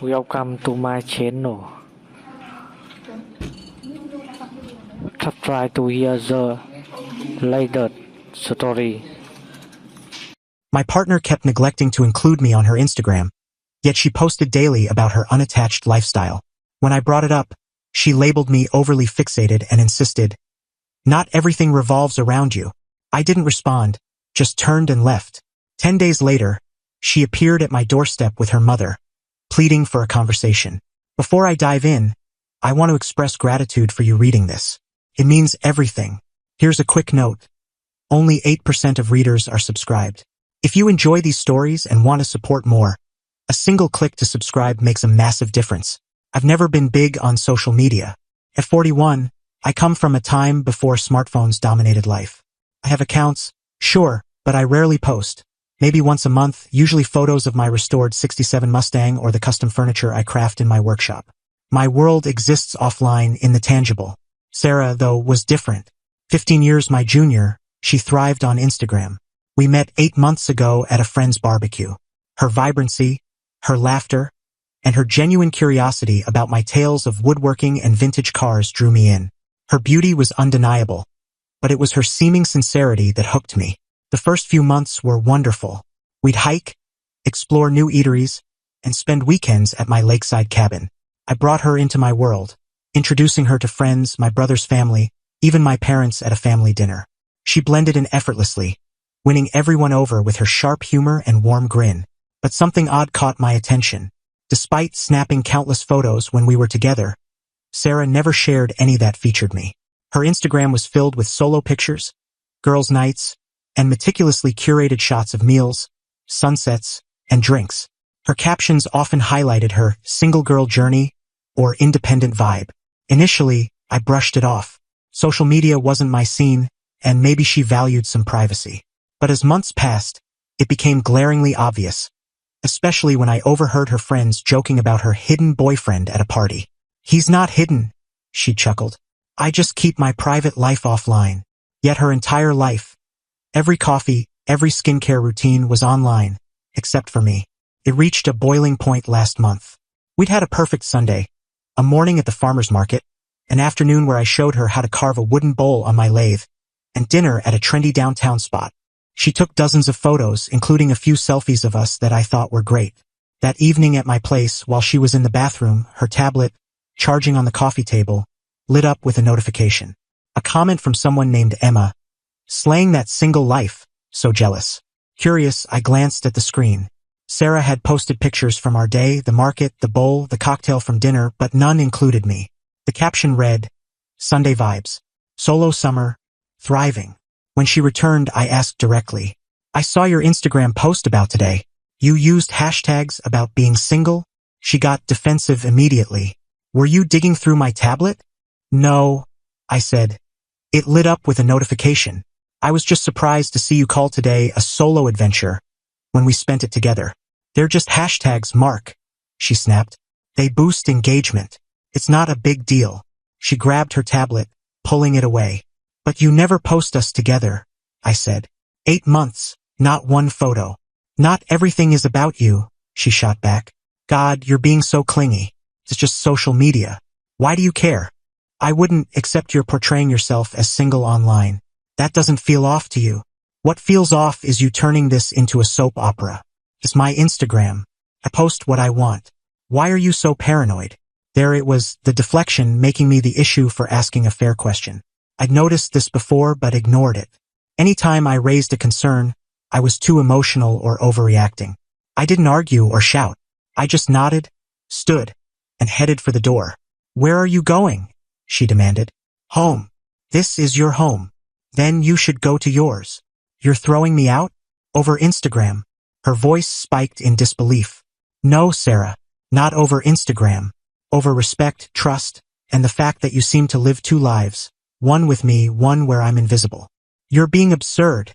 Welcome to my channel. Try to hear the latest story. My partner kept neglecting to include me on her Instagram, yet she posted daily about her unattached lifestyle. When I brought it up, she labeled me overly fixated and insisted, "Not everything revolves around you." I didn't respond, just turned and left. 10 days later, she appeared at my doorstep with her mother, pleading for a conversation. Before I dive in, I want to express gratitude for you reading this. It means everything. Here's a quick note. Only 8% of readers are subscribed. If you enjoy these stories and want to support more, a single click to subscribe makes a massive difference. I've never been big on social media. At 41, I come from a time before smartphones dominated life. I have accounts, sure, but I rarely post. Maybe once a month, usually photos of my restored '67 Mustang or the custom furniture I craft in my workshop. My world exists offline in the tangible. Sarah, though, was different. 15 years my junior, she thrived on Instagram. We met 8 months ago at a friend's barbecue. Her vibrancy, her laughter, and her genuine curiosity about my tales of woodworking and vintage cars drew me in. Her beauty was undeniable, but it was her seeming sincerity that hooked me. The first few months were wonderful. We'd hike, explore new eateries, and spend weekends at my lakeside cabin. I brought her into my world, introducing her to friends, my brother's family, even my parents at a family dinner. She blended in effortlessly, winning everyone over with her sharp humor and warm grin. But something odd caught my attention. Despite snapping countless photos when we were together, Sarah never shared any that featured me. Her Instagram was filled with solo pictures, girls' nights, and meticulously curated shots of meals, sunsets, and drinks. Her captions often highlighted her single girl journey or independent vibe. Initially, I brushed it off. Social media wasn't my scene, and maybe she valued some privacy. But as months passed, it became glaringly obvious, especially when I overheard her friends joking about her hidden boyfriend at a party. "He's not hidden," she chuckled. "I just keep my private life offline." Yet her entire life, every coffee, every skincare routine was online, except for me. It reached a boiling point last month. We'd had a perfect Sunday, a morning at the farmer's market, an afternoon where I showed her how to carve a wooden bowl on my lathe, and dinner at a trendy downtown spot. She took dozens of photos, including a few selfies of us that I thought were great. That evening at my place, while she was in the bathroom, her tablet, charging on the coffee table, lit up with a notification. A comment from someone named Emma, slaying that single life, so jealous. Curious, I glanced at the screen. Sarah had posted pictures from our day, the market, the bowl, the cocktail from dinner, but none included me. The caption read, "Sunday vibes. Solo summer. Thriving." When she returned, I asked directly, "I saw your Instagram post about today. You used hashtags about being single?" She got defensive immediately. "Were you digging through my tablet?" "No," I said. "It lit up with a notification. I was just surprised to see you call today a solo adventure when we spent it together." "They're just hashtags, Mark," she snapped. "They boost engagement. It's not a big deal." She grabbed her tablet, pulling it away. "But you never post us together," I said. 8 months, not one photo. "Not everything is about you," she shot back. "God, you're being so clingy. It's just social media. Why do you care?" "I wouldn't, except you're portraying yourself as single online. That doesn't feel off to you. What feels off is you turning this into a soap opera. It's my Instagram. I post what I want. Why are you so paranoid?" There it was, the deflection making me the issue for asking a fair question. I'd noticed this before but ignored it. Anytime I raised a concern, I was too emotional or overreacting. I didn't argue or shout. I just nodded, stood, and headed for the door. "Where are you going?" she demanded. "Home. This is your home. Then you should go to yours. You're throwing me out? Over Instagram." Her voice spiked in disbelief. "No, Sarah, not over Instagram. Over respect, trust, and the fact that you seem to live 2 lives. One with me, one where I'm invisible." "You're being absurd,"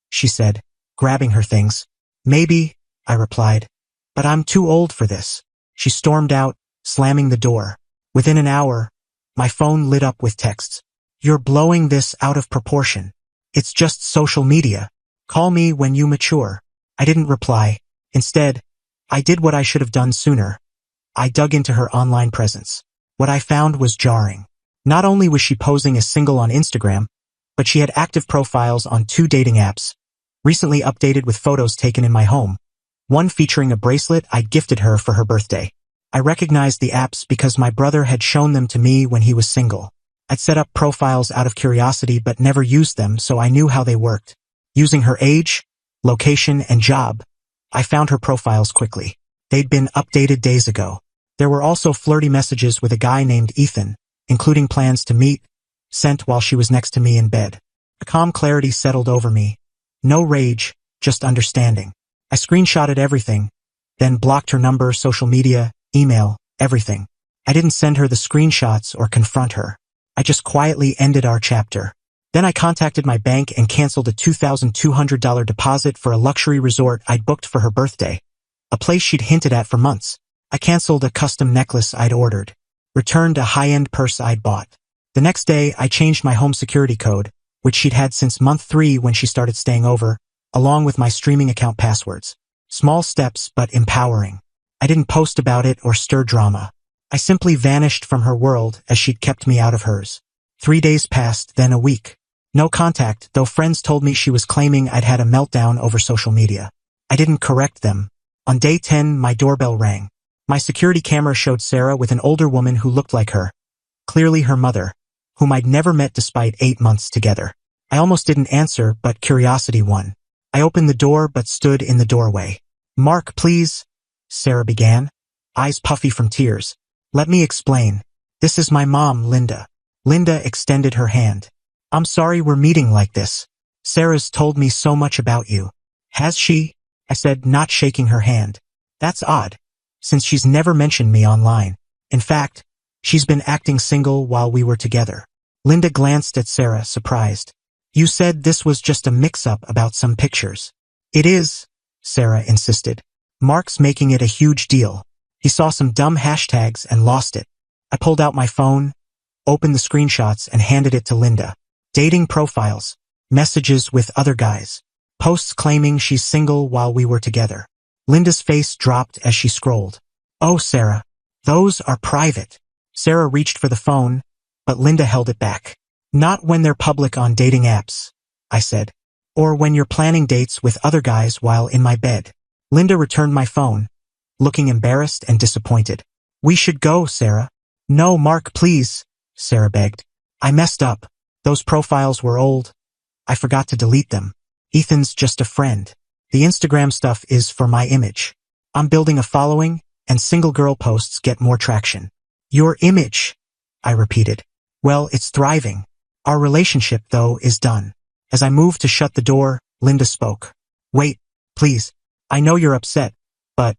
she said, grabbing her things. "Maybe," I replied, "but I'm too old for this." She stormed out, slamming the door. Within an hour, my phone lit up with texts. "You're blowing this out of proportion. It's just social media. Call me when you mature." I didn't reply. Instead, I did what I should have done sooner. I dug into her online presence. What I found was jarring. Not only was she posing as single on Instagram, but she had active profiles on 2 dating apps, recently updated with photos taken in my home, one featuring a bracelet I'd gifted her for her birthday. I recognized the apps because my brother had shown them to me when he was single. I'd set up profiles out of curiosity but never used them, so I knew how they worked. Using her age, location, and job, I found her profiles quickly. They'd been updated days ago. There were also flirty messages with a guy named Ethan, including plans to meet, sent while she was next to me in bed. A calm clarity settled over me. No rage, just understanding. I screenshotted everything, then blocked her number, social media, email, everything. I didn't send her the screenshots or confront her. I just quietly ended our chapter. Then I contacted my bank and canceled a $2,200 deposit for a luxury resort I'd booked for her birthday, a place she'd hinted at for months. I canceled a custom necklace I'd ordered, returned a high-end purse I'd bought. The next day, I changed my home security code, which she'd had since month 3 when she started staying over, along with my streaming account passwords. Small steps, but empowering. I didn't post about it or stir drama. I simply vanished from her world as she'd kept me out of hers. 3 days passed, then a week. No contact, though friends told me she was claiming I'd had a meltdown over social media. I didn't correct them. On day 10, my doorbell rang. My security camera showed Sarah with an older woman who looked like her, clearly her mother, whom I'd never met despite 8 months together. I almost didn't answer, but curiosity won. I opened the door but stood in the doorway. "Mark, please," Sarah began, eyes puffy from tears. "Let me explain. This is my mom, Linda." Linda extended her hand. "I'm sorry we're meeting like this. Sarah's told me so much about you." "Has she?" I said, not shaking her hand. "That's odd, since she's never mentioned me online. In fact, she's been acting single while we were together." Linda glanced at Sarah, surprised. "You said this was just a mix-up about some pictures." "It is," Sarah insisted. "Mark's making it a huge deal. He saw some dumb hashtags and lost it." I pulled out my phone, opened the screenshots, and handed it to Linda. Dating profiles, messages with other guys, posts claiming she's single while we were together. Linda's face dropped as she scrolled. "Oh, Sarah, those are private." Sarah reached for the phone, but Linda held it back. "Not when they're public on dating apps," I said. "Or when you're planning dates with other guys while in my bed." Linda returned my phone, looking embarrassed and disappointed. "We should go, Sarah." "No, Mark, please," Sarah begged. "I messed up. Those profiles were old. I forgot to delete them. Ethan's just a friend. The Instagram stuff is for my image. I'm building a following, and single girl posts get more traction." "Your image," I repeated. "Well, it's thriving. Our relationship, though, is done." As I moved to shut the door, Linda spoke. "Wait, please. I know you're upset, but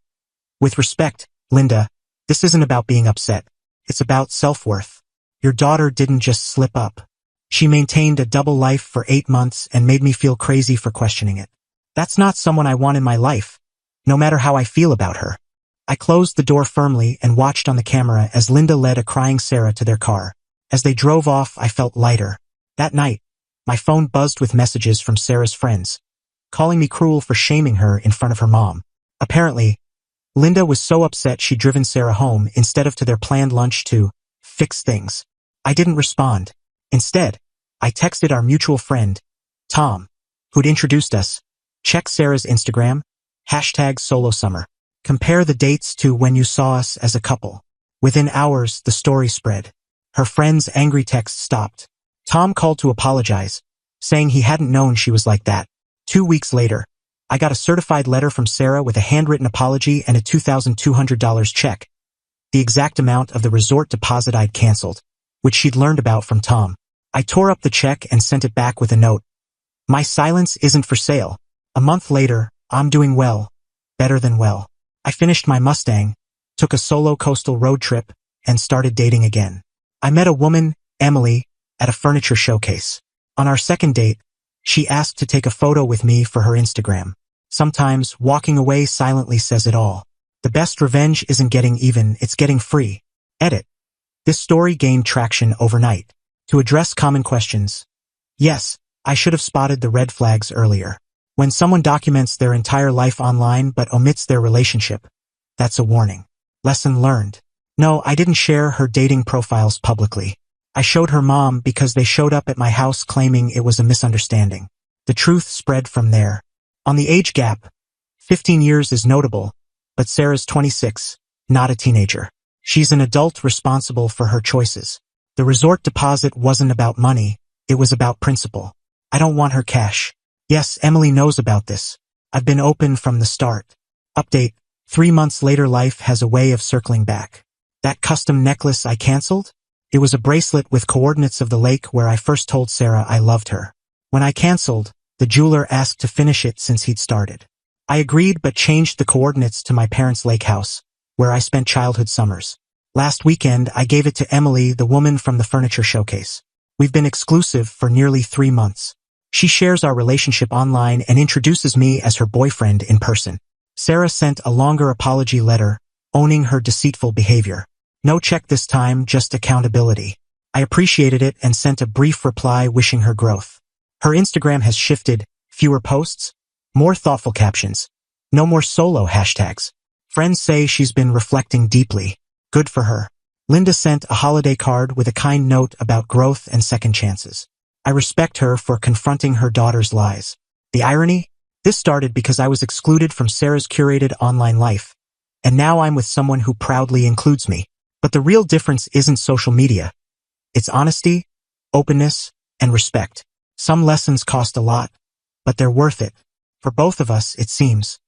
with respect, Linda, this isn't about being upset. It's about self-worth. Your daughter didn't just slip up. She maintained a double life for 8 months and made me feel crazy for questioning it. That's not someone I want in my life, no matter how I feel about her." I closed the door firmly and watched on the camera as Linda led a crying Sarah to their car. As they drove off, I felt lighter. That night, my phone buzzed with messages from Sarah's friends, calling me cruel for shaming her in front of her mom. Apparently, Linda was so upset she'd driven Sarah home instead of to their planned lunch to fix things. I didn't respond. Instead, I texted our mutual friend, Tom, who'd introduced us. "Check Sarah's Instagram, #SoloSummer. Compare the dates to when you saw us as a couple." Within hours, the story spread. Her friend's angry text stopped. Tom called to apologize, saying he hadn't known she was like that. 2 weeks later, I got a certified letter from Sarah with a handwritten apology and a $2,200 check, the exact amount of the resort deposit I'd canceled, which she'd learned about from Tom. I tore up the check and sent it back with a note. "My silence isn't for sale." A month later, I'm doing well, better than well. I finished my Mustang, took a solo coastal road trip, and started dating again. I met a woman, Emily, at a furniture showcase. On our second date, she asked to take a photo with me for her Instagram. Sometimes walking away silently says it all. The best revenge isn't getting even, it's getting free. Edit. This story gained traction overnight. To address common questions. Yes, I should have spotted the red flags earlier. When someone documents their entire life online but omits their relationship, that's a warning. Lesson learned. No, I didn't share her dating profiles publicly. I showed her mom because they showed up at my house claiming it was a misunderstanding. The truth spread from there. On the age gap, 15 years is notable, but Sarah's 26, not a teenager. She's an adult responsible for her choices. The resort deposit wasn't about money, it was about principle. I don't want her cash. Yes, Emily knows about this. I've been open from the start. Update, 3 months later life has a way of circling back. That custom necklace I canceled? It was a bracelet with coordinates of the lake where I first told Sarah I loved her. When I canceled, the jeweler asked to finish it since he'd started. I agreed but changed the coordinates to my parents' lake house, where I spent childhood summers. Last weekend, I gave it to Emily, the woman from the furniture showcase. We've been exclusive for nearly 3 months. She shares our relationship online and introduces me as her boyfriend in person. Sarah sent a longer apology letter, owning her deceitful behavior. No check this time, just accountability. I appreciated it and sent a brief reply wishing her growth. Her Instagram has shifted, fewer posts, more thoughtful captions, no more solo hashtags. Friends say she's been reflecting deeply. Good for her. Linda sent a holiday card with a kind note about growth and second chances. I respect her for confronting her daughter's lies. The irony? This started because I was excluded from Sarah's curated online life, and now I'm with someone who proudly includes me. But the real difference isn't social media. It's honesty, openness, and respect. Some lessons cost a lot, but they're worth it. For both of us, it seems.